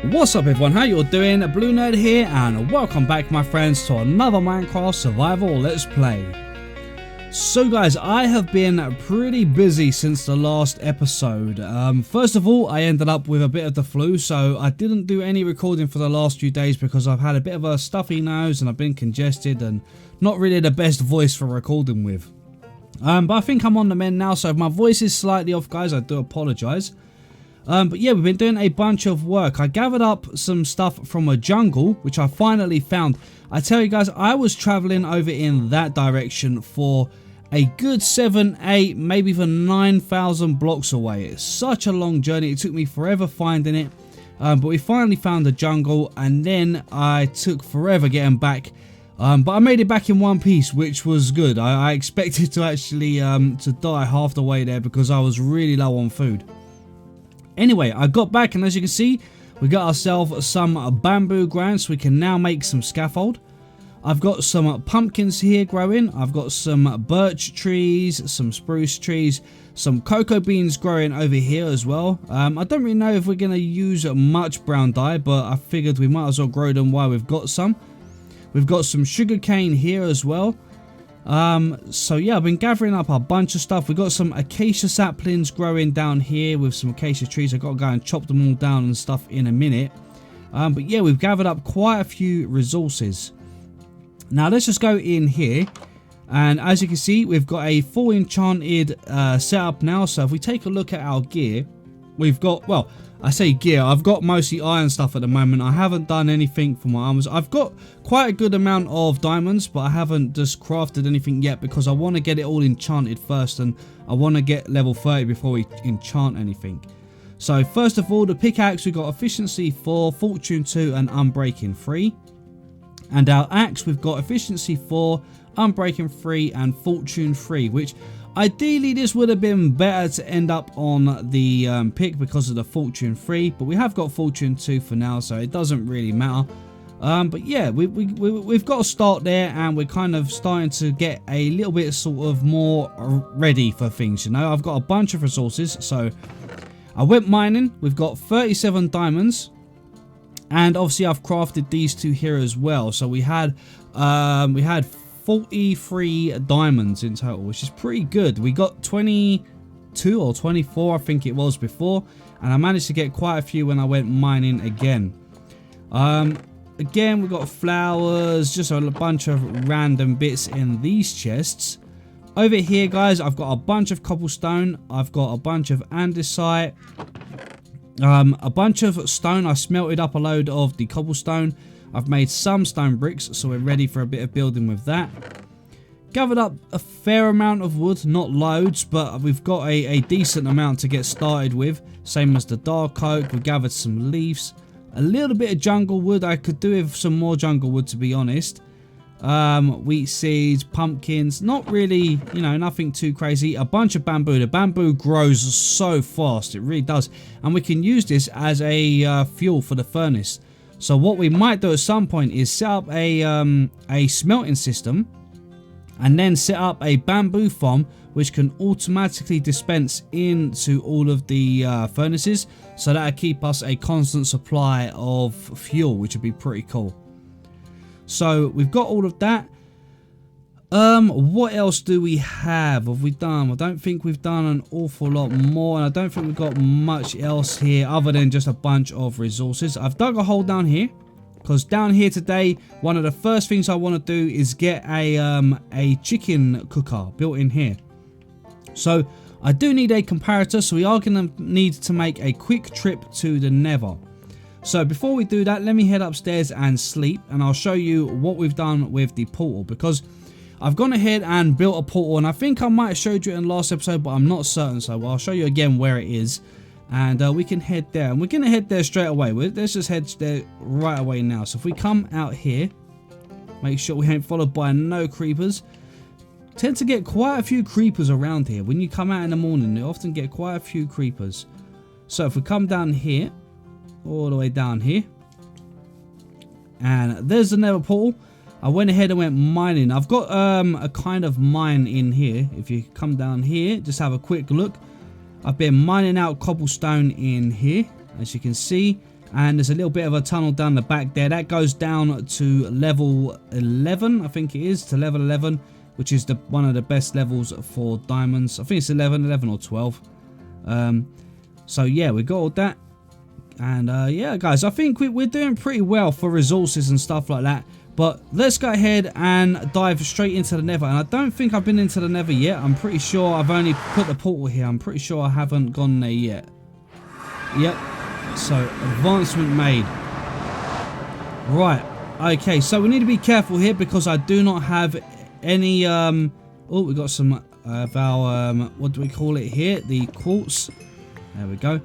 What's up everyone, how you all doing? BlueNerd here and welcome back my friends to another Minecraft survival let's play. So guys, I have been pretty busy since the last episode. First of all, I ended up with a bit of the flu, so I didn't do any recording for the last few days because I've had a bit of a stuffy nose and I've been congested and not really the best voice for recording with. But I think I'm on the mend now, so if my voice is slightly off guys, I do apologise. But yeah, we've been doing a bunch of work. I gathered up some stuff from a jungle, which I finally found. I tell you guys, I was traveling over in that direction for a good 7, 8, maybe even 9,000 blocks away. It's such a long journey. It took me forever finding it. But we finally found the jungle, and then I took forever getting back. But I made it back in one piece, which was good. I expected to actually to die half the way there because I was really low on food. Anyway, I got back and as you can see, we got ourselves some bamboo ground so we can now make some scaffold. I've got some pumpkins here growing. I've got some birch trees, some spruce trees, some cocoa beans growing over here as well. I don't really know if we're going to use much brown dye, but I figured we might as well grow them while we've got some. We've got some sugarcane here as well. So yeah, I've been gathering up a bunch of stuff. We've got some acacia saplings growing down here with some acacia trees. I've got to go and chop them all down and stuff in a minute. But yeah, we've gathered up quite a few resources. Now let's just go in here. And as you can see, we've got a full enchanted setup now. So if we take a look at our gear, we've got, well, I say gear, I've got mostly iron stuff at the moment. I haven't done anything for my armors. I've got quite a good amount of diamonds, but I haven't just crafted anything yet because I want to get it all enchanted first and I want to get level 30 before we enchant anything. So first of all, the pickaxe, we've got efficiency 4, fortune 2 and unbreaking 3. And our axe, we've got efficiency 4, unbreaking 3 and fortune 3, which ideally this would have been better to end up on the pick because of the fortune 3, but we have got fortune 2 for now, so it doesn't really matter. But yeah, we've got to start there and we're kind of starting to get a little bit sort of more ready for things, you know. I've got a bunch of resources, so I went mining. We've got 37 diamonds and obviously I've crafted these two here as well, so we had 43 diamonds in total, which is pretty good. We got 22 or 24 I think it was before, and I managed to get quite a few when I went mining again. Again, we got flowers, just a bunch of random bits in these chests. Over here guys, I've got a bunch of cobblestone, I've got a bunch of andesite, a bunch of stone. I smelted up a load of the cobblestone. I've made some stone bricks, so we're ready for a bit of building with that. Gathered up a fair amount of wood, not loads, but we've got a decent amount to get started with. Same as the dark oak. We gathered some leaves, a little bit of jungle wood. I could do with some more jungle wood to be honest. Wheat seeds, pumpkins, not really, you know, nothing too crazy. A bunch of bamboo. The bamboo grows so fast, it really does, and we can use this as a fuel for the furnace. So what we might do at some point is set up a smelting system and then set up a bamboo farm which can automatically dispense into all of the furnaces, so that'll keep us a constant supply of fuel, which would be pretty cool. So we've got all of that. What else do we have? Have we done? I don't think we've done an awful lot more, and I don't think we've got much else here other than just a bunch of resources. I've dug a hole down here because down here today, one of the first things I want to do is get a chicken cooker built in here. So I do need a comparator, so we are going to need to make a quick trip to the Nether. So before we do that, let me head upstairs and sleep, and I'll show you what we've done with the portal, because I've gone ahead and built a portal, and I think I might have showed you in the last episode, but I'm not certain, so I'll show you again where it is, and we can head there, and we're going to head there straight away. Let's just head there right away now. So if we come out here, make sure we ain't followed by no creepers. Tend to get quite a few creepers around here. When you come out in the morning, you often get quite a few creepers. So if we come down here, all the way down here, and there's the Nether portal. I went ahead and went mining. I've got a kind of mine in here. If you come down here, just have a quick look. I've been mining out cobblestone in here, as you can see. And there's a little bit of a tunnel down the back there. That goes down to level 11, I think it is, to level 11, which is one of the best levels for diamonds. I think it's 11 or 12. So yeah, we got all that. And yeah, guys, I think we're doing pretty well for resources and stuff like that. But let's go ahead and dive straight into the nether. And I don't think I've been into the nether yet. I'm pretty sure I've only put the portal here. I'm pretty sure I haven't gone there yet. Yep. So, advancement made. Right. Okay, so we need to be careful here because I do not have any... oh, we got some of our... what do we call it here? The quartz. There we go.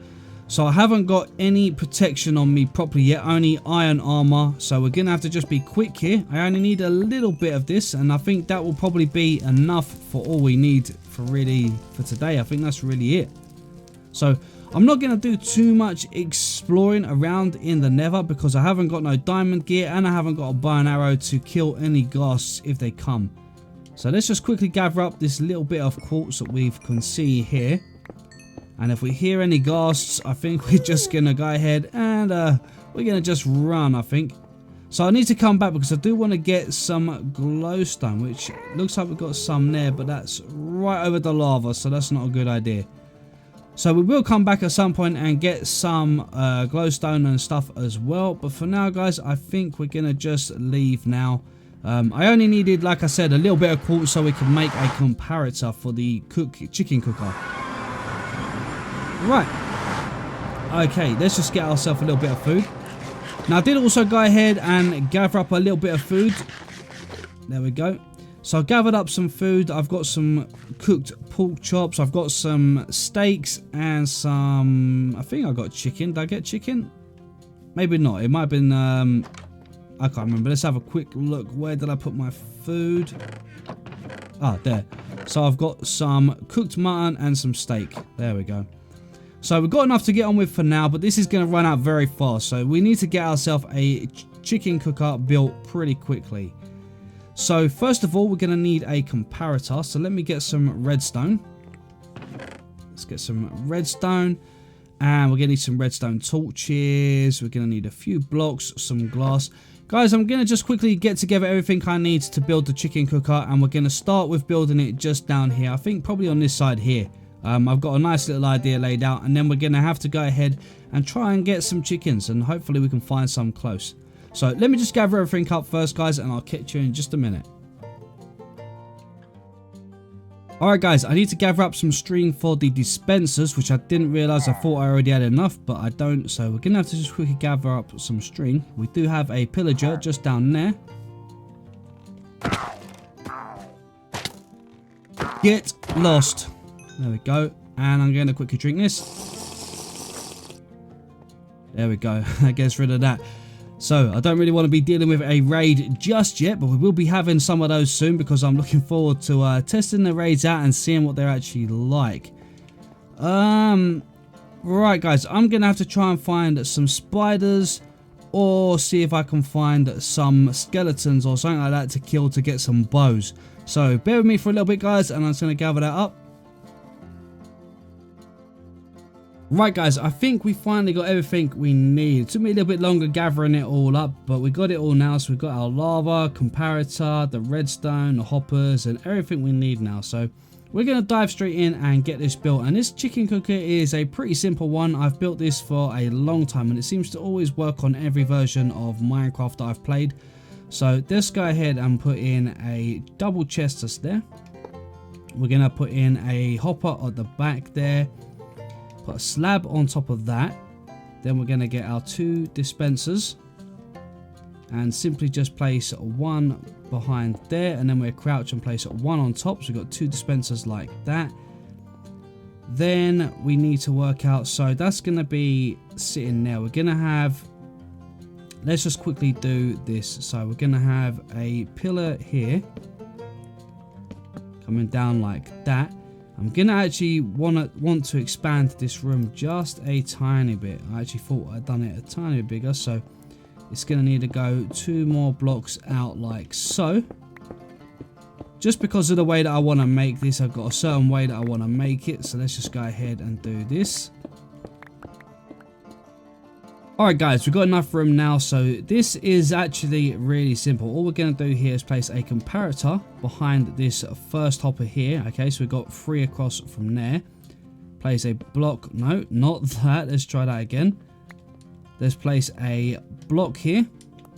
So I haven't got any protection on me properly yet, only iron armor. So we're going to have to just be quick here. I only need a little bit of this, and I think that will probably be enough for all we need for today. I think that's really it. So I'm not going to do too much exploring around in the nether because I haven't got no diamond gear and I haven't got a bow and arrow to kill any ghasts if they come. So let's just quickly gather up this little bit of quartz that we can see here. And if we hear any ghasts, I think we're just going to go ahead and we're going to just run, I think. So I need to come back because I do want to get some glowstone, which looks like we've got some there, but that's right over the lava, so that's not a good idea. So we will come back at some point and get some glowstone and stuff as well. But for now, guys, I think we're going to just leave now. I only needed, like I said, a little bit of quartz so we can make a comparator for the chicken cooker. Right, okay, let's just get ourselves a little bit of food. Now I did also go ahead and gather up a little bit of food. There we go. So I gathered up some food. I've got some cooked pork chops, I've got some steaks and some, I think I got chicken. Did I get chicken? Maybe not, it might have been I can't remember. Let's have a quick look. Where did I put my food? Ah, there. So I've got some cooked mutton and some steak. There we go. So we've got enough to get on with for now, but this is going to run out very fast. So we need to get ourselves a chicken cooker built pretty quickly. So first of all, we're going to need a comparator. So let me get some redstone. Let's get some redstone. And we're going to need some redstone torches. We're going to need a few blocks, some glass. Guys, I'm going to just quickly get together everything I need to build the chicken cooker. And we're going to start with building it just down here. I think probably on this side here. I've got a nice little idea laid out, and then we're going to have to go ahead and try and get some chickens, and hopefully we can find some close. So let me just gather everything up first, guys, and I'll catch you in just a minute. Alright guys, I need to gather up some string for the dispensers, which I didn't realise. I thought I already had enough, but I don't, so we're going to have to just quickly gather up some string. We do have a pillager just down there. Get lost. There we go. And I'm going to quickly drink this. There we go. That gets rid of that. So, I don't really want to be dealing with a raid just yet, but we will be having some of those soon because I'm looking forward to testing the raids out and seeing what they're actually like. Right, guys. I'm going to have to try and find some spiders or see if I can find some skeletons or something like that to kill to get some bows. So, bear with me for a little bit, guys, and I'm just going to gather that up. Right guys, I think we finally got everything we need. It took me a little bit longer gathering it all up, but we got it all now. So we've got our lava, comparator, the redstone, the hoppers, and everything we need now. So we're going to dive straight in and get this built. And this chicken cooker is a pretty simple one. I've built this for a long time and it seems to always work on every version of Minecraft that I've played. So let's go ahead and put in a double chest just there. We're going to put in a hopper at the back there. Put a slab on top of that. Then we're going to get our 2 dispensers and simply just place one behind there, and then we'll crouch and place one on top. So we've got 2 dispensers like that. Then we need to work out, so that's going to be sitting there. We're going to have, let's just quickly do this. So we're going to have a pillar here coming down like that. I'm going to actually want to expand this room just a tiny bit. I actually thought I'd done it a tiny bit bigger, so it's going to need to go 2 more blocks out like so. Just because of the way that I want to make this, I've got a certain way that I want to make it. So let's just go ahead and do this. Alright guys, we've got enough room now, so this is actually really simple. All we're going to do here is place a comparator behind this first hopper here. Okay, so we've got 3 across from there. Place a block, no, not that, let's try that again. Let's place a block here,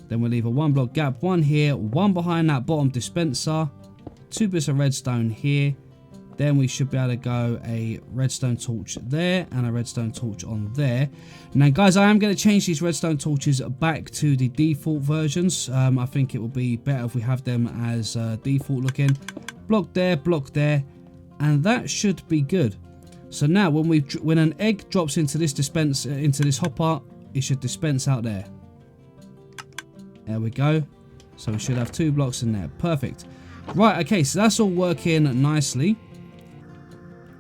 then we'll leave a 1 block gap, 1 here, 1 behind that bottom dispenser, 2 bits of redstone here. Then we should be able to go a redstone torch there and a redstone torch on there. Now guys, I am going to change these redstone torches back to the default versions. I think it will be better if we have them as default looking. Block there, and that should be good. So now when an egg drops into this dispenser, into this hopper, it should dispense out there. There we go. So we should have 2 blocks in there. Perfect. Right, okay, so that's all working nicely.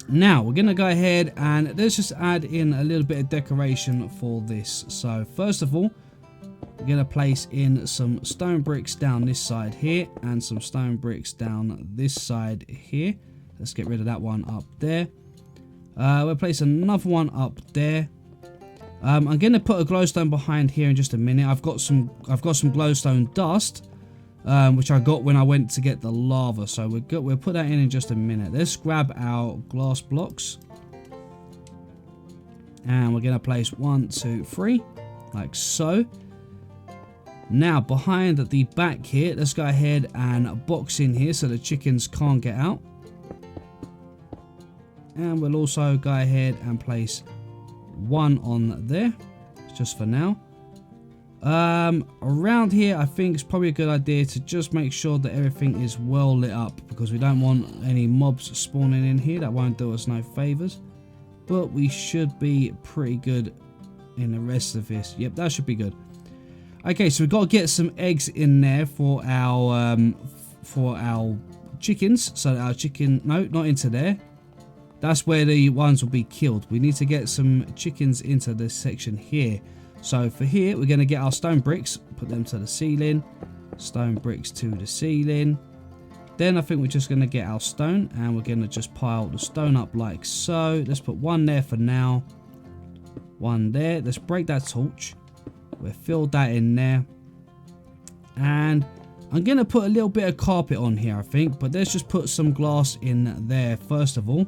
Now we're going to go ahead and let's just add in a little bit of decoration for this. So first of all, we're going to place in some stone bricks down this side here and some stone bricks down this side here. Let's get rid of that one up there. We'll place another one up there. I'm going to put a glowstone behind here in just a minute. I've got some glowstone dust, which I got when I went to get the lava. So we'll put that in just a minute. Let's grab our glass blocks. And we're going to place 1, 2, 3, like so. Now behind the back here, let's go ahead and box in here so the chickens can't get out. And we'll also go ahead and place 1 on there, just for now. Around here, I think it's probably a good idea to just make sure that everything is well lit up, because we don't want any mobs spawning in here. That won't do us no favors, but we should be pretty good in the rest of this. Yep, that should be good. Okay, so we've got to get some eggs in there for our chickens, so that our chicken, no, not into there. That's where the ones will be killed. We need to get some chickens into this section here. So for here, we're going to get our stone bricks, put them to the ceiling, stone bricks to the ceiling. Then I think we're just going to get our stone, and we're going to just pile the stone up like so. Let's put 1 there for now, 1 there. Let's break that torch. We'll fill that in there. And I'm going to put a little bit of carpet on here, I think. But let's just put some glass in there first of all.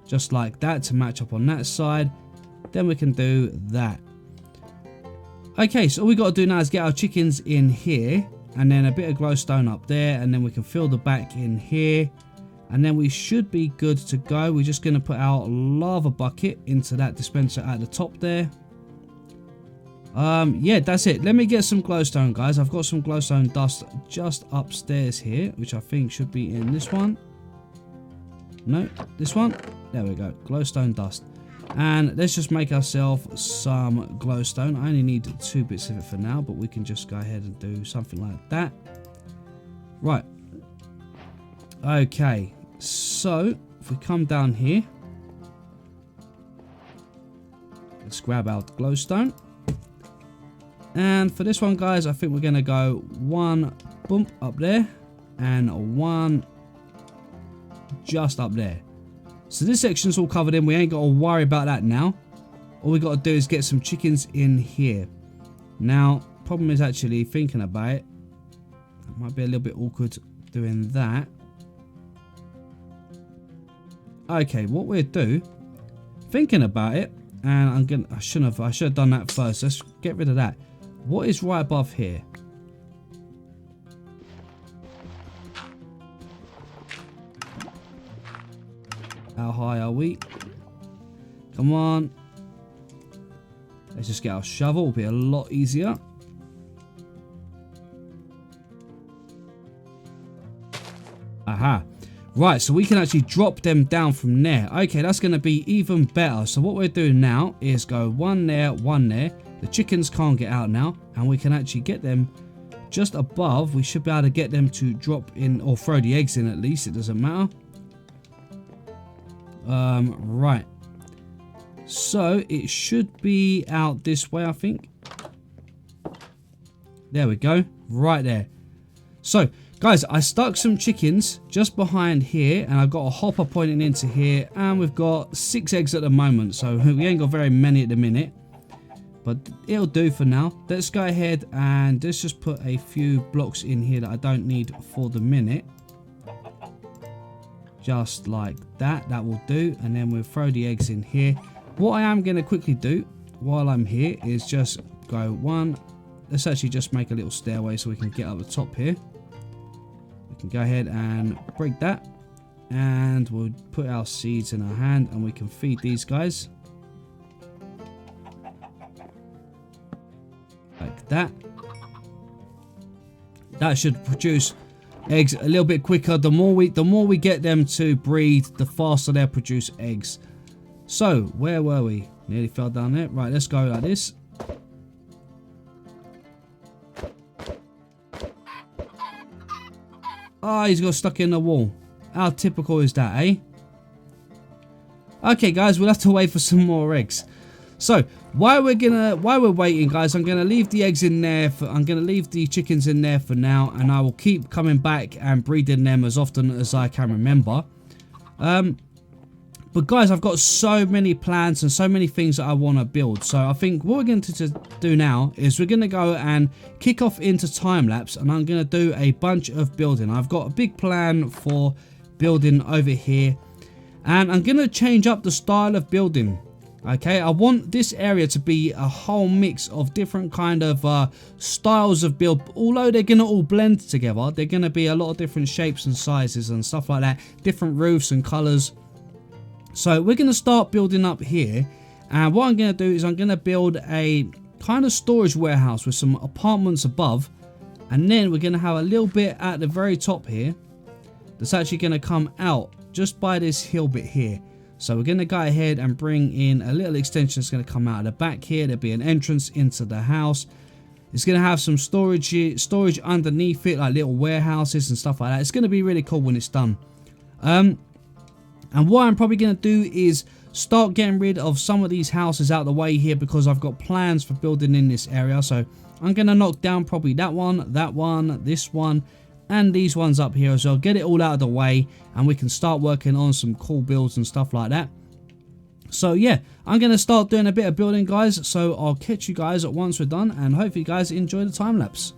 Just like that to match up on that side. Then we can do that. Okay, so all we got to do now is get our chickens in here. And then a bit of glowstone up there. And then we can fill the back in here. And then we should be good to go. We're just going to put our lava bucket into that dispenser at the top there. Yeah, that's it. Let me get some glowstone, guys. I've got some glowstone dust just upstairs here, which I think should be in this one. No, this one. There we go. Glowstone dust. And let's just make ourselves some glowstone. I only need 2 bits of it for now, but we can just go ahead and do something like that. Right. Okay. So, if we come down here, let's grab our glowstone. And for this one, guys, I think we're going to go 1 bump up there and 1 just up there. So this section's all covered in. We ain't got to worry about that now. All we got to do is get some chickens in here. Now, problem is actually thinking about it. It might be a little bit awkward doing that. Okay, what we'll do, thinking about it, and I should have done that first. Let's get rid of that. What is right above here? How high are we? Come on. Let's just get our shovel. It'll be a lot easier. Aha. Right, so we can actually drop them down from there. Okay, that's going to be even better. So what we're doing now is go 1 there, 1 there. The chickens can't get out now. And we can actually get them just above. We should be able to get them to drop in, or throw the eggs in at least. It doesn't matter. Right. So it should be out this way, I think. There we go. Right there. So, guys, I stuck some chickens just behind here, and I've got a hopper pointing into here, and we've got 6 eggs at the moment, so we ain't got very many at the minute. but it'll do for now. Let's go ahead and let's just put a few blocks in here that I don't need for the minute. Just like that. That will do. And then we'll throw the eggs in here. What I am going to quickly do while I'm here is just go one. Let's actually just make a little stairway so we can get up the top here. We can go ahead and break that. And we'll put our seeds in our hand and we can feed these guys. Like that. That should produce eggs a little bit quicker. The more we get them to breed, the faster they'll produce eggs. So, where were we? Nearly fell down there. Right, let's go like this. Ah, he's got stuck in the wall. How typical is that, eh? Okay, guys, we'll have to wait for some more eggs. So, while we're waiting, guys, I'm gonna leave the eggs in there. I'm gonna leave the chickens in there for now, and I will keep coming back and breeding them as often as I can remember. But guys, I've got so many plans and so many things that I want to build. So I think what we're going to do now is we're going to go and kick off into time lapse, and I'm going to do a bunch of building. I've got a big plan for building over here, and I'm going to change up the style of building. Okay, I want this area to be a whole mix of different kind of styles of build. Although they're going to all blend together, they're going to be a lot of different shapes and sizes and stuff like that, different roofs and colors. So we're going to start building up here, and what I'm going to do is I'm going to build a kind of storage warehouse with some apartments above, and then we're going to have a little bit at the very top here that's actually going to come out just by this hill bit here. So we're going to go ahead and bring in a little extension that's going to come out of the back here. There'll be an entrance into the house. It's going to have some storage underneath it, like little warehouses and stuff like that. It's going to be really cool when it's done. And what I'm probably going to do is start getting rid of some of these houses out of the way here, because I've got plans for building in this area. So I'm going to knock down probably that one, this one, and these ones up here as well. Get it all out of the way, and we can start working on some cool builds and stuff like that. So yeah, I'm going to start doing a bit of building, guys. So I'll catch you guys once we're done, and hopefully you guys enjoy the time lapse.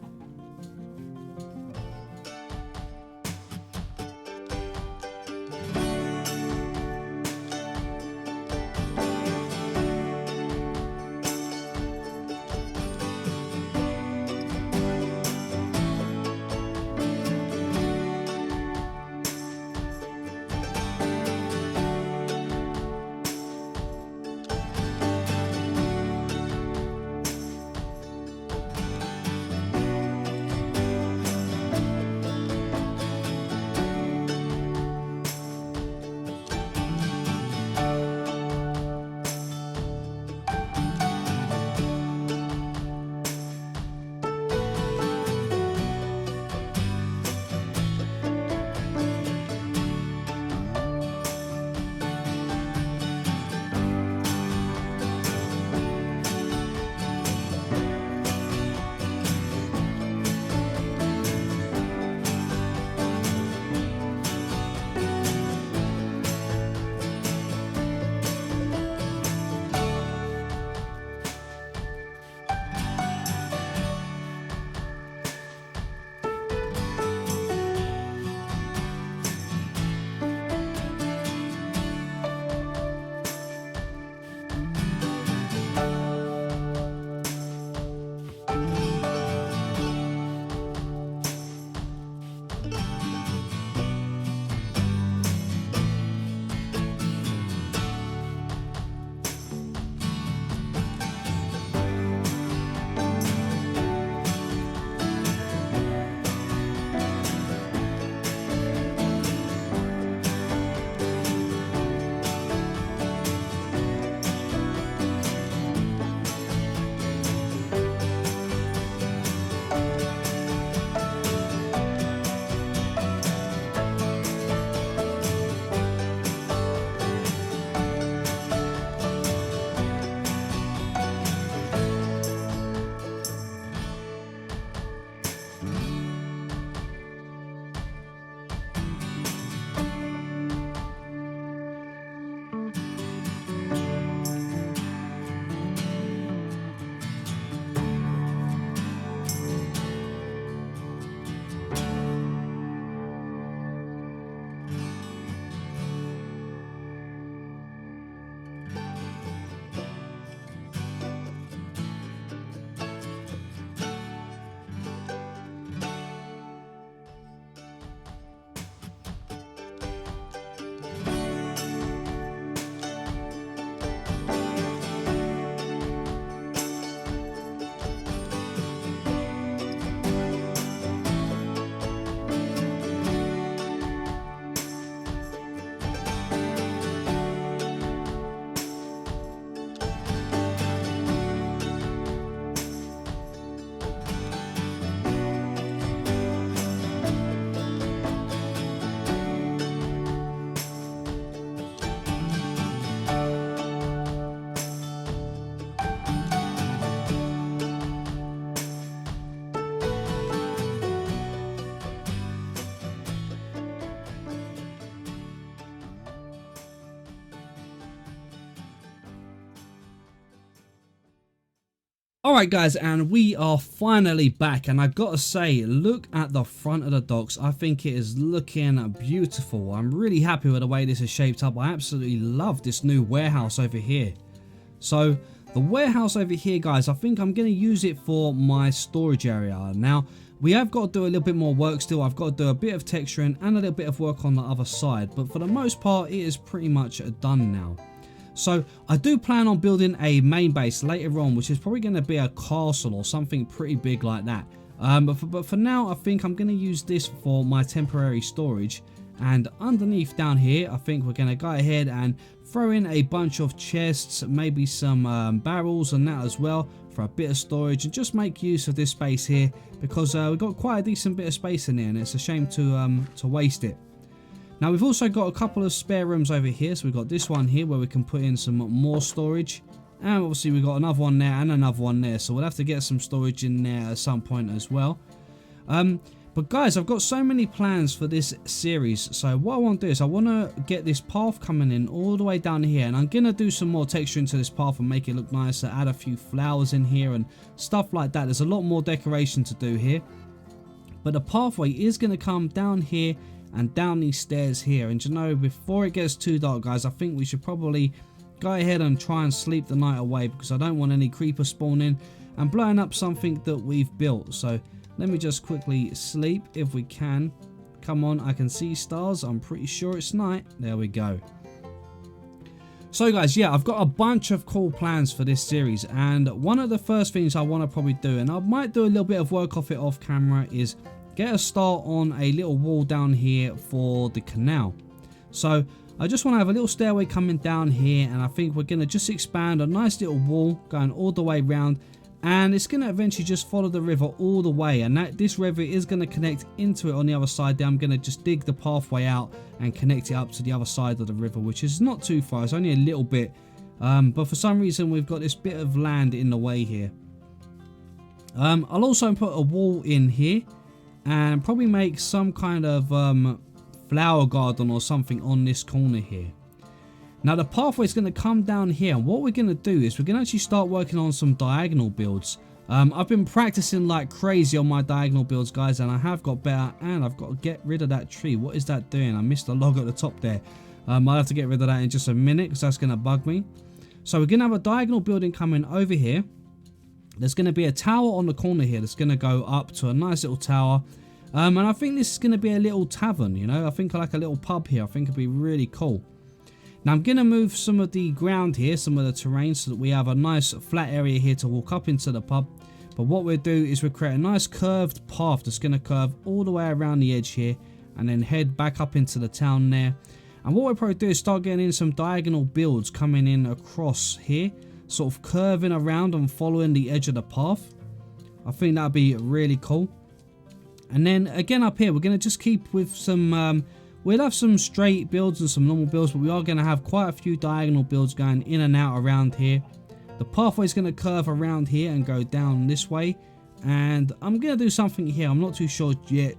Alright guys, and we are finally back, and I've got to say, look at the front of the docks. I think it is looking beautiful. I'm really happy with the way this is shaped up. I absolutely love this new warehouse over here. So the warehouse over here, guys, I think I'm going to use it for my storage area. Now we have got to do a little bit more work still. I've got to do a bit of texturing and a little bit of work on the other side, but for the most part it is pretty much done now. So I do plan on building a main base later on, which is probably going to be a castle or something pretty big like that. But for now, I think I'm going to use this for my temporary storage. And underneath down here, I think we're going to go ahead and throw in a bunch of chests, maybe some barrels and that as well for a bit of storage, and just make use of this space here because we've got quite a decent bit of space in here, and it's a shame to waste it. Now we've also got a couple of spare rooms over here. So we've got this one here where we can put in some more storage. And obviously we've got another one there and another one there. So we'll have to get some storage in there at some point as well. But guys, I've got so many plans for this series. So what I want to do is I want to get this path coming in all the way down here. And I'm going to do some more texture into this path and make it look nicer. Add a few flowers in here and stuff like that. There's a lot more decoration to do here. But the pathway is going to come down here and down these stairs here. And you know, before it gets too dark, guys, I think we should probably go ahead and try and sleep the night away, because I don't want any creepers spawning and blowing up something that we've built. So let me just quickly sleep if we can. Come on, I can see stars. I'm pretty sure it's night. There we go. So guys, yeah, I've got a bunch of cool plans for this series, and one of the first things I want to probably do, and I might do a little bit of work off it off camera, is get a start on a little wall down here for the canal. So I just want to have a little stairway coming down here, and I think we're going to just expand a nice little wall going all the way around, and it's going to eventually just follow the river all the way, and this river is going to connect into it on the other side there. I'm going to just dig the pathway out and connect it up to the other side of the river, which is not too far. It's only a little bit, but for some reason we've got this bit of land in the way here. I'll also put a wall in here and probably make some kind of flower garden or something on this corner here. Now the pathway is going to come down here, and what we're going to do is we're going to actually start working on some diagonal builds. I've been practicing like crazy on my diagonal builds, guys, and I have got better, and I've got to get rid of that tree. What is that doing? I missed the log at the top there. I'll have to get rid of that in just a minute because that's going to bug me. So we're going to have a diagonal building coming over here. There's going to be a tower on the corner here that's going to go up to a nice little tower. And I think this is going to be a little tavern, you know. I think like a little pub here. I think it'd be really cool. Now I'm going to move some of the ground here, some of the terrain, so that we have a nice flat area here to walk up into the pub. But what we'll do is we'll create a nice curved path that's going to curve all the way around the edge here and then head back up into the town there. And what we'll probably do is start getting in some diagonal builds coming in across here, sort of curving around and following the edge of the path. I think that'd be really cool. And then again up here, we're going to just keep with some, we'll have some straight builds and some normal builds, but we are going to have quite a few diagonal builds going in and out around here. The pathway is going to curve around here and go down this way. And I'm going to do something here. I'm not too sure yet,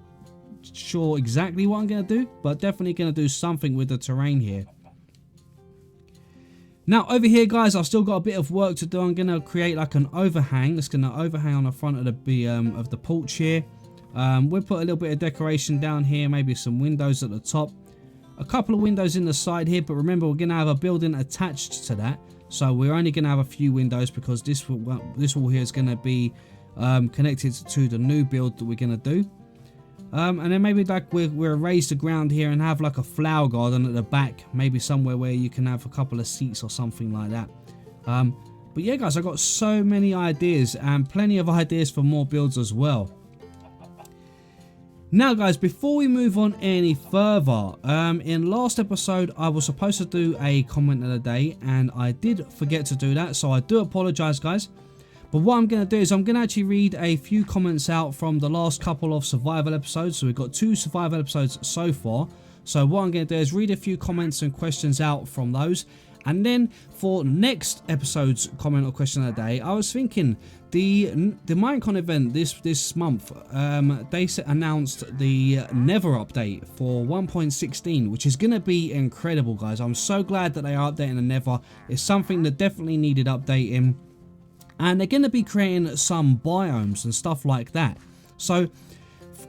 exactly what I'm going to do, but definitely going to do something with the terrain here. Now over here, guys, I've still got a bit of work to do. I'm going to create like an overhang that's going to overhang on the front of the porch here. We'll put a little bit of decoration down here, maybe some windows at the top, a couple of windows in the side here, but remember we're going to have a building attached to that, so we're only going to have a few windows because this wall here is going to be connected to the new build that we're going to do. And then maybe like we'll raise the ground here and have like a flower garden at the back, maybe somewhere where you can have a couple of seats or something like that. But yeah, guys, I've got so many ideas and plenty of ideas for more builds as well. Now guys, before we move on any further, in last episode I was supposed to do a comment of the day and I did forget to do that, so I do apologize, guys. But what I'm going to do is I'm going to actually read a few comments out from the last couple of survival episodes. So we've got 2 survival episodes so far. So what I'm going to do is read a few comments and questions out from those. And then for next episode's comment or question of the day, I was thinking the Minecon event this month, they announced the Nether update for 1.16, which is going to be incredible, guys. I'm so glad that they are updating the Nether. It's something that definitely needed updating. and they're going to be creating some biomes and stuff like that. So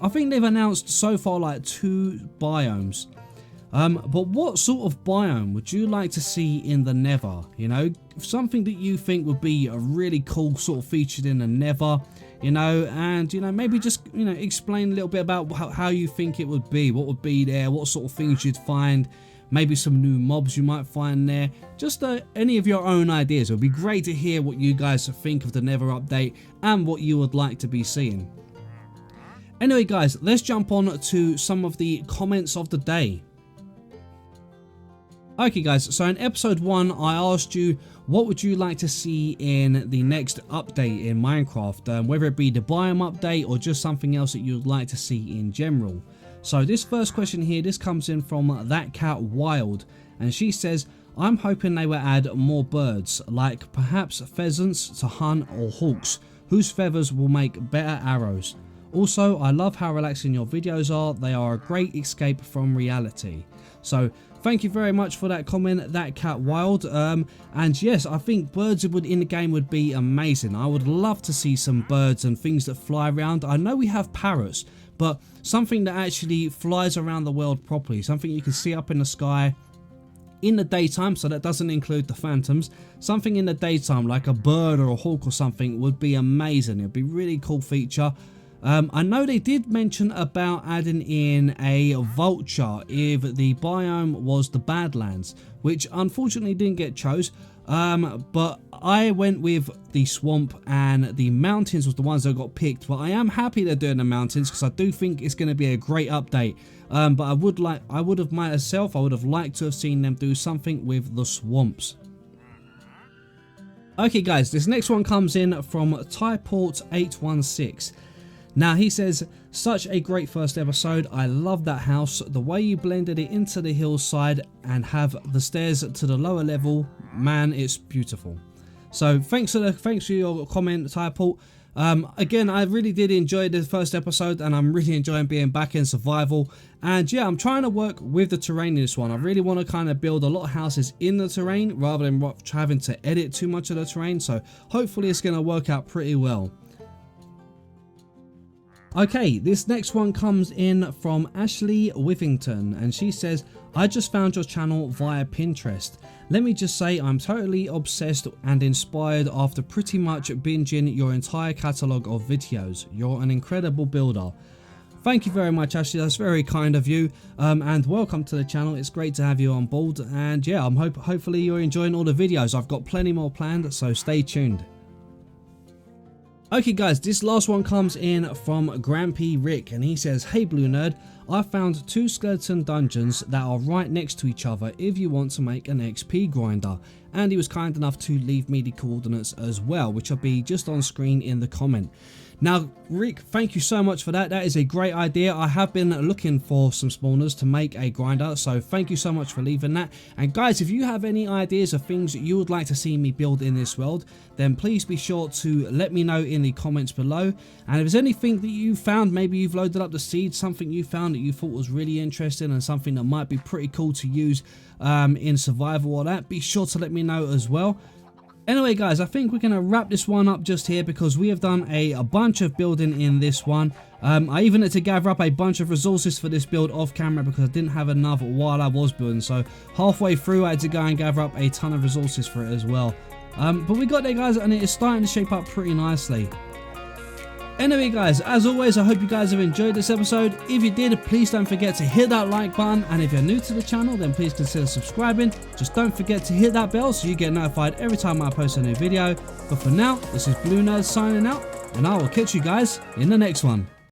I think they've announced so far like 2 biomes. But what sort of biome would you like to see in the Nether? You know, something that you think would be a really cool sort of featured in the Nether, you know, and, you know, maybe just, you know, explain a little bit about how you think it would be, what would be there, what sort of things you'd find, maybe some new mobs you might find there, just any of your own ideas. It would be great to hear what you guys think of the Nether update and what you would like to be seeing. Anyway guys, let's jump on to some of the comments of the day. Okay guys, so in episode 1 I asked you what would you like to see in the next update in Minecraft, whether it be the biome update or just something else that you'd like to see in general. So this first question here, this comes in from That Cat Wild, and she says, I'm hoping they will add more birds, like perhaps pheasants to hunt or hawks, whose feathers will make better arrows. Also, I love how relaxing your videos are, they are a great escape from reality. So thank you very much for that comment, That Cat Wild. And yes, I think birds in the game would be amazing. I would love to see some birds and things that fly around. I know we have parrots, but something that actually flies around the world properly, something you can see up in the sky in the daytime, so that doesn't include the phantoms. Something in the daytime like a bird or a hawk or something would be amazing. It would be a really cool feature. I know they did mention about adding in a vulture if the biome was the Badlands, which unfortunately didn't get chose. But I went with the swamp, and the mountains was the ones that got picked. But I am happy they're doing the mountains because I do think it's going to be a great update. But I would have liked to have seen them do something with the swamps. Okay guys, this next one comes in from Typort816. Now he says, such a great first episode, I love that house, the way you blended it into the hillside and have the stairs to the lower level, man, it's beautiful. So thanks for your comment, Typort. Again, I really did enjoy the first episode, and I'm really enjoying being back in survival. And yeah, I'm trying to work with the terrain in this one. I really want to kind of build a lot of houses in the terrain rather than having to edit too much of the terrain, so hopefully it's going to work out pretty well. Okay, this next one comes in from Ashley Withington, and she says, I just found your channel via Pinterest. Let me just say I'm totally obsessed and inspired after pretty much binging your entire catalogue of videos. You're an incredible builder. Thank you very much, Ashley, that's very kind of you, and welcome to the channel. It's great to have you on board, and yeah, hopefully you're enjoying all the videos. I've got plenty more planned, so stay tuned. Okay guys, this last one comes in from Grampy Rick, and he says, hey BlueNerd, I found 2 skeleton dungeons that are right next to each other if you want to make an XP grinder, and he was kind enough to leave me the coordinates as well, which will be just on screen in the comment. Now Rick, thank you so much for that. That is a great idea. I have been looking for some spawners to make a grinder, so thank you so much for leaving that. And guys, if you have any ideas of things you would like to see me build in this world, then please be sure to let me know in the comments below. And if there's anything that you found, maybe you've loaded up the seeds, something you found that you thought was really interesting and something that might be pretty cool to use in survival or that, be sure to let me know as well. Anyway guys, I think we're going to wrap this one up just here because we have done a bunch of building in this one. I even had to gather up a bunch of resources for this build off camera because I didn't have enough while I was building. So halfway through I had to go and gather up a ton of resources for it as well. But we got there guys, and it is starting to shape up pretty nicely. Anyway guys, as always, I hope you guys have enjoyed this episode. If you did, please don't forget to hit that like button, and if you're new to the channel, then please consider subscribing. Just don't forget to hit that bell so you get notified every time I post a new video. But for now, this is BlueNerd signing out, and I will catch you guys in the next one.